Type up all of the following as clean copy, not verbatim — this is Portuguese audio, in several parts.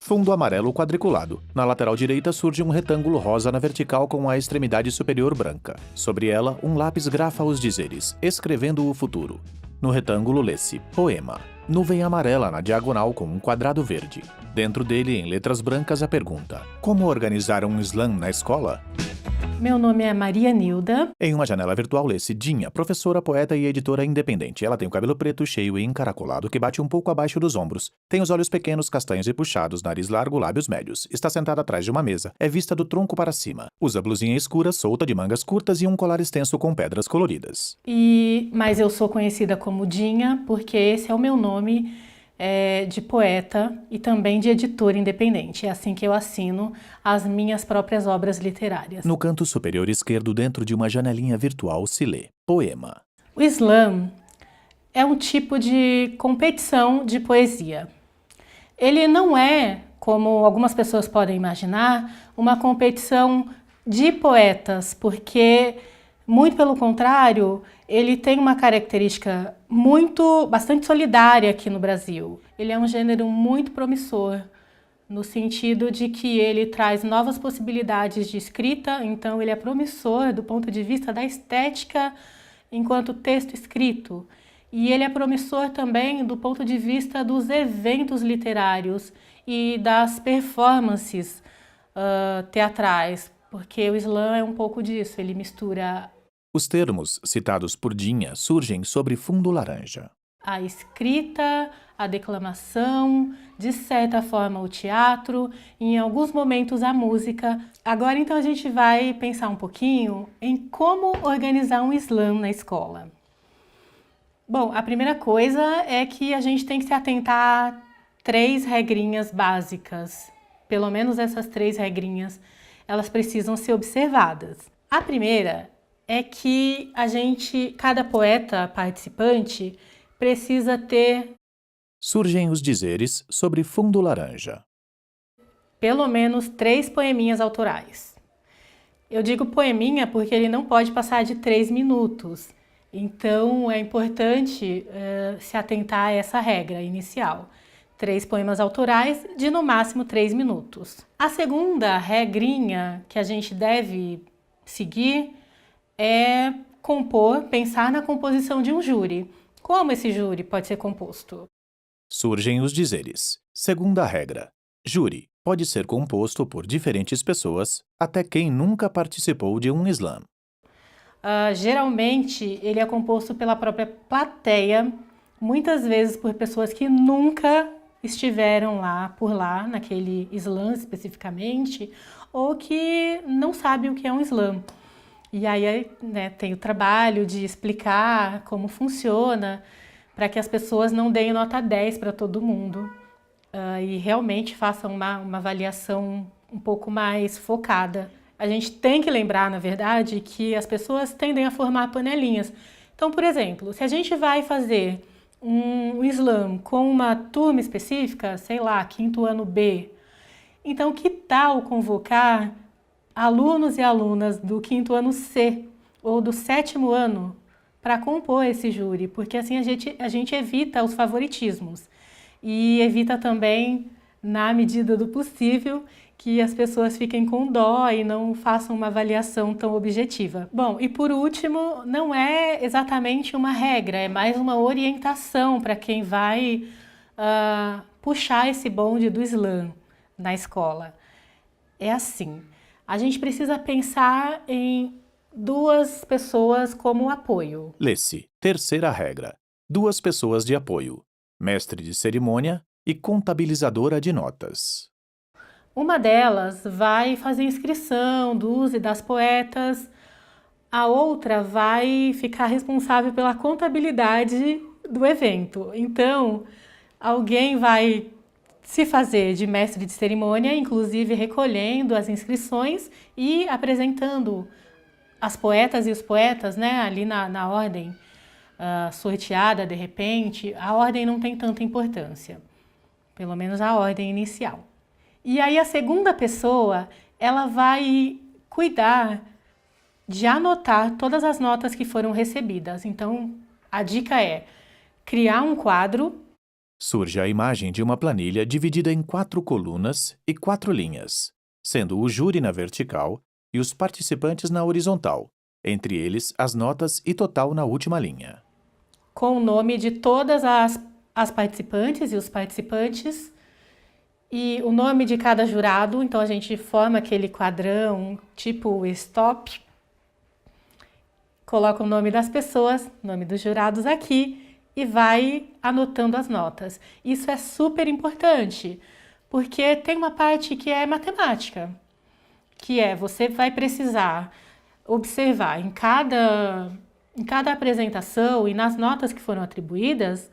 Fundo amarelo quadriculado. Na lateral direita surge um retângulo rosa na vertical com a extremidade superior branca. Sobre ela, um lápis grafa os dizeres, escrevendo o futuro. No retângulo lê-se, poema. Nuvem amarela na diagonal com um quadrado verde. Dentro dele, em letras brancas, a pergunta: como organizar um slam na escola? Meu nome é Maria Nilda. Em uma janela virtual lê-se Dinha, professora, poeta e editora independente. Ela tem o cabelo preto, cheio e encaracolado, que bate um pouco abaixo dos ombros. Tem os olhos pequenos, castanhos e puxados, nariz largo, lábios médios. Está sentada atrás de uma mesa. É vista do tronco para cima. Usa blusinha escura, solta, de mangas curtas e um colar extenso com pedras coloridas. Mas eu sou conhecida como Dinha porque esse é o meu nome de poeta e também de editora independente. É assim que eu assino as minhas próprias obras literárias. No canto superior esquerdo, dentro de uma janelinha virtual, se lê poema. O slam é um tipo de competição de poesia. Ele não é, como algumas pessoas podem imaginar, uma competição de poetas, porque, muito pelo contrário, ele tem uma característica bastante solidária aqui no Brasil. Ele é um gênero muito promissor, no sentido de que ele traz novas possibilidades de escrita, então ele é promissor do ponto de vista da estética enquanto texto escrito. E ele é promissor também do ponto de vista dos eventos literários e das performances teatrais, porque o slam é um pouco disso, ele mistura Os termos citados por Dinha surgem sobre fundo laranja. a escrita, a declamação, de certa forma o teatro, e em alguns momentos a música. Agora então a gente vai pensar um pouquinho em como organizar um slam na escola. Bom, a primeira coisa é que a gente tem que se atentar a 3 regrinhas básicas. Pelo menos essas 3 regrinhas, elas precisam ser observadas. A primeira é que cada poeta participante precisa ter Surgem os dizeres sobre fundo laranja. pelo menos 3 poeminhas autorais. Eu digo poeminha porque ele não pode passar de 3 minutos. Então é importante se atentar a essa regra inicial. 3 poemas autorais de no máximo 3 minutos. A segunda regrinha que a gente deve seguir é pensar na composição de um júri. Como esse júri pode ser composto? Surgem os dizeres. Segunda regra. Júri pode ser composto por diferentes pessoas, até quem nunca participou de um slam. Geralmente, ele é composto pela própria plateia, muitas vezes por pessoas que nunca estiveram por lá, naquele slam especificamente, ou que não sabem o que é um slam. E aí, tem o trabalho de explicar como funciona, para que as pessoas não deem nota 10 para todo mundo e realmente façam uma avaliação um pouco mais focada. A gente tem que lembrar, na verdade, que as pessoas tendem a formar panelinhas. Então, por exemplo, se a gente vai fazer um slam com uma turma específica, sei lá, 5º ano B, então que tal convocar alunos e alunas do 5º ano C ou do 7º ano para compor esse júri, porque assim a gente evita os favoritismos e evita também, na medida do possível, que as pessoas fiquem com dó e não façam uma avaliação tão objetiva. Bom, e por último, não é exatamente uma regra, é mais uma orientação para quem vai puxar esse bonde do slam na escola. É assim, a gente precisa pensar em 2 pessoas como apoio. Lê-se. Terceira regra. 2 pessoas de apoio. Mestre de cerimônia e contabilizadora de notas. Uma delas vai fazer inscrição dos e das poetas, a outra vai ficar responsável pela contabilidade do evento. Então, alguém vai se fazer de mestre de cerimônia, inclusive recolhendo as inscrições e apresentando as poetas e os poetas, ali na ordem sorteada de repente. A ordem não tem tanta importância, pelo menos a ordem inicial. E aí a segunda pessoa, ela vai cuidar de anotar todas as notas que foram recebidas. Então, a dica é criar um quadro. Surge a imagem de uma planilha dividida em 4 colunas e 4 linhas, sendo o júri na vertical e os participantes na horizontal, entre eles as notas e total na última linha. Com o nome de todas as participantes e os participantes e o nome de cada jurado. Então a gente forma aquele quadrão tipo stop, coloca o nome das pessoas, nome dos jurados aqui e vai anotando as notas. Isso é super importante, porque tem uma parte que é matemática, que é você vai precisar observar em cada apresentação e nas notas que foram atribuídas,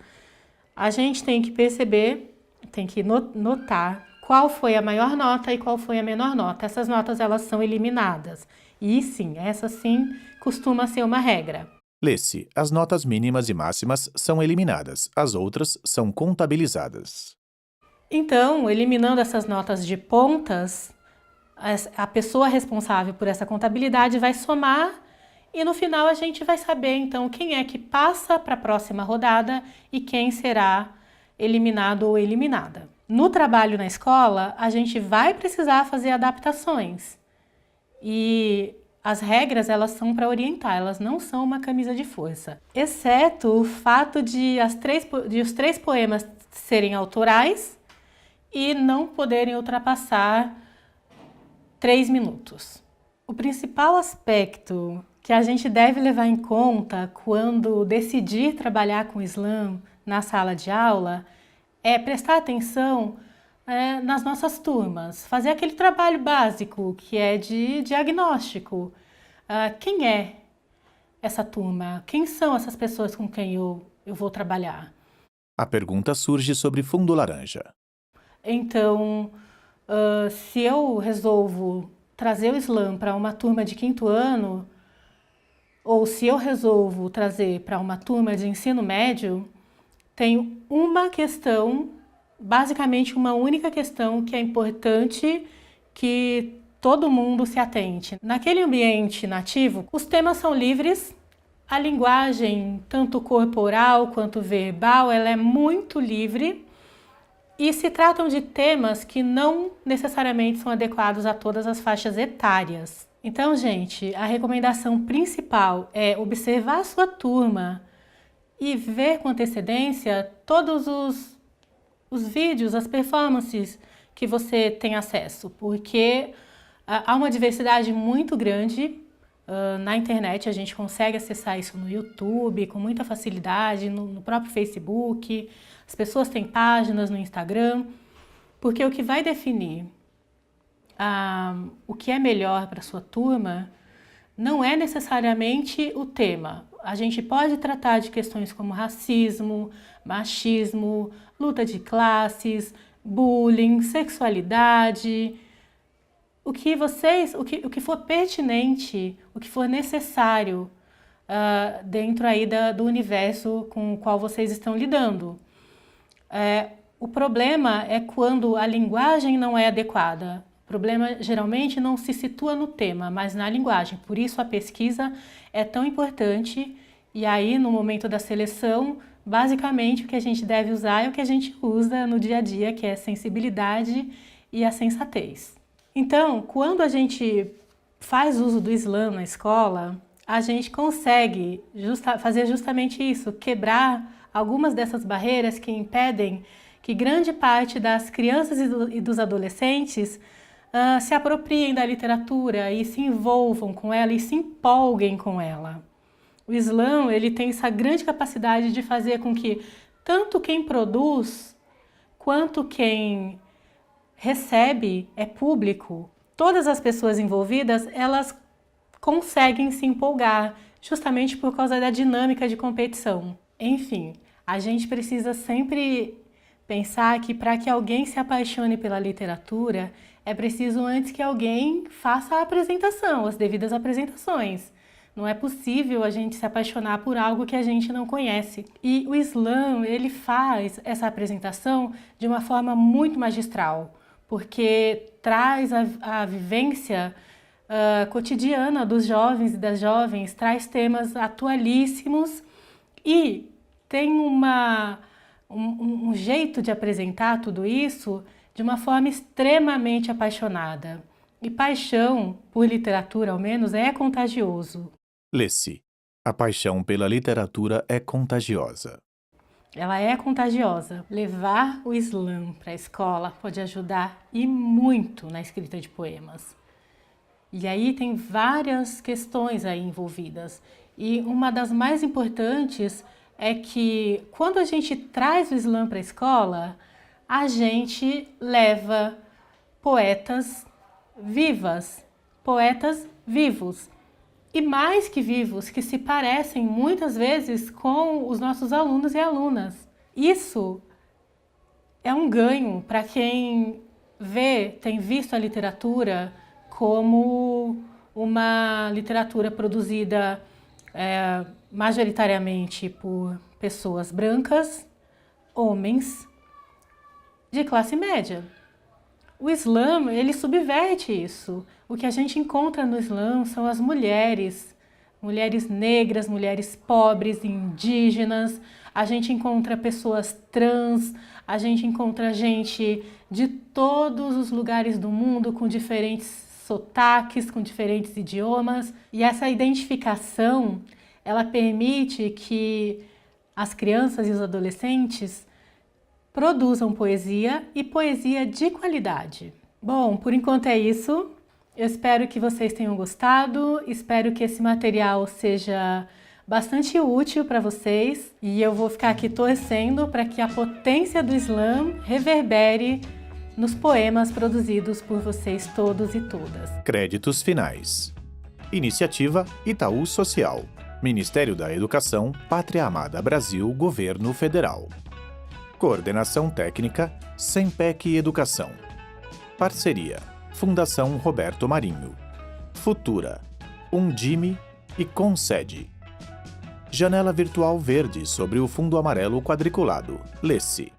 a gente tem que perceber, tem que notar qual foi a maior nota e qual foi a menor nota. Essas notas elas são eliminadas. E sim, essa sim costuma ser uma regra. Lê-se, as notas mínimas e máximas são eliminadas, as outras são contabilizadas. Então, eliminando essas notas de pontas, a pessoa responsável por essa contabilidade vai somar e no final a gente vai saber então quem é que passa para a próxima rodada e quem será eliminado ou eliminada. No trabalho na escola, a gente vai precisar fazer adaptações e as regras elas são para orientar, elas não são uma camisa de força, exceto o fato de os 3 poemas serem autorais e não poderem ultrapassar 3 minutos. O principal aspecto que a gente deve levar em conta quando decidir trabalhar com o Islã na sala de aula é prestar atenção nas nossas turmas, fazer aquele trabalho básico que é de diagnóstico. Quem é essa turma? Quem são essas pessoas com quem eu vou trabalhar? A pergunta surge sobre fundo laranja. Então, se eu resolvo trazer o Islã para uma turma de 5º ano, ou se eu resolvo trazer para uma turma de ensino médio, tem uma questão, basicamente uma única questão que é importante que todo mundo se atente. Naquele ambiente nativo, os temas são livres, a linguagem, tanto corporal quanto verbal, ela é muito livre e se tratam de temas que não necessariamente são adequados a todas as faixas etárias. Então, gente, a recomendação principal é observar a sua turma e ver com antecedência todos os vídeos, as performances que você tem acesso, porque há uma diversidade muito grande na internet, a gente consegue acessar isso no YouTube com muita facilidade, no próprio Facebook, as pessoas têm páginas no Instagram, porque o que vai definir o que é melhor para a sua turma não é necessariamente o tema. A gente pode tratar de questões como racismo, machismo, luta de classes, bullying, sexualidade, o que for pertinente, o que for necessário dentro aí do universo com o qual vocês estão lidando. O problema é quando a linguagem não é adequada. O problema geralmente não se situa no tema, mas na linguagem. Por isso a pesquisa é tão importante e aí no momento da seleção, basicamente o que a gente deve usar é o que a gente usa no dia a dia, que é a sensibilidade e a sensatez. Então, quando a gente faz uso do Islã na escola, a gente consegue fazer justamente isso, quebrar algumas dessas barreiras que impedem que grande parte das crianças e dos adolescentes se apropriem da literatura e se envolvam com ela e se empolguem com ela. O Islã, ele tem essa grande capacidade de fazer com que tanto quem produz quanto quem recebe, é público, todas as pessoas envolvidas, elas conseguem se empolgar, justamente por causa da dinâmica de competição. Enfim, a gente precisa sempre pensar que para que alguém se apaixone pela literatura, é preciso antes que alguém faça a apresentação, as devidas apresentações. Não é possível a gente se apaixonar por algo que a gente não conhece. E o Islã, ele faz essa apresentação de uma forma muito magistral, porque traz a vivência cotidiana dos jovens e das jovens, traz temas atualíssimos e tem uma um jeito de apresentar tudo isso de uma forma extremamente apaixonada. E paixão por literatura, ao menos, é contagioso. Lê-se. A paixão pela literatura é contagiosa. Ela é contagiosa. Levar o Islã para a escola pode ajudar e muito na escrita de poemas. E aí tem várias questões aí envolvidas. E uma das mais importantes é que quando a gente traz o Islã para a escola, a gente leva poetas vivos. E mais que vivos, que se parecem muitas vezes com os nossos alunos e alunas. Isso é um ganho para quem tem visto a literatura como uma literatura produzida majoritariamente por pessoas brancas, homens de classe média. O Islã, ele subverte isso. O que a gente encontra no Islã são as mulheres negras, mulheres pobres, indígenas. A gente encontra pessoas trans, a gente encontra gente de todos os lugares do mundo com diferentes sotaques, com diferentes idiomas. E essa identificação, ela permite que as crianças e os adolescentes produzam poesia e poesia de qualidade. Bom, por enquanto é isso. Eu espero que vocês tenham gostado, espero que esse material seja bastante útil para vocês e eu vou ficar aqui torcendo para que a potência do Islã reverbere nos poemas produzidos por vocês todos e todas. Créditos finais. Iniciativa Itaú Social. Ministério da Educação, Pátria Amada Brasil, Governo Federal. Coordenação técnica, Sempec Educação. Parceria, Fundação Roberto Marinho. Futura, Undime e Concede. Janela virtual verde sobre o fundo amarelo quadriculado. Lê-se.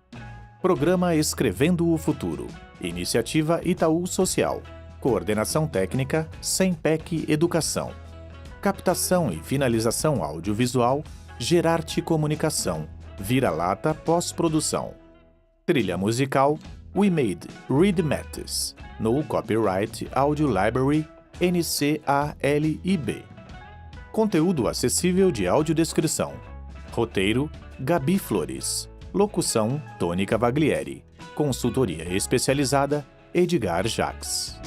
Programa Escrevendo o Futuro. Iniciativa Itaú Social. Coordenação técnica, Sempec Educação. Captação e finalização audiovisual, Gerarte Comunicação. Vira-lata pós-produção. Trilha musical, We Made Reed Mattis. No Copyright Audio Library NCALIB. Conteúdo acessível de audiodescrição. Roteiro, Gabi Flores. Locução, Tony Cavaglieri. Consultoria especializada, Edgar Jacques.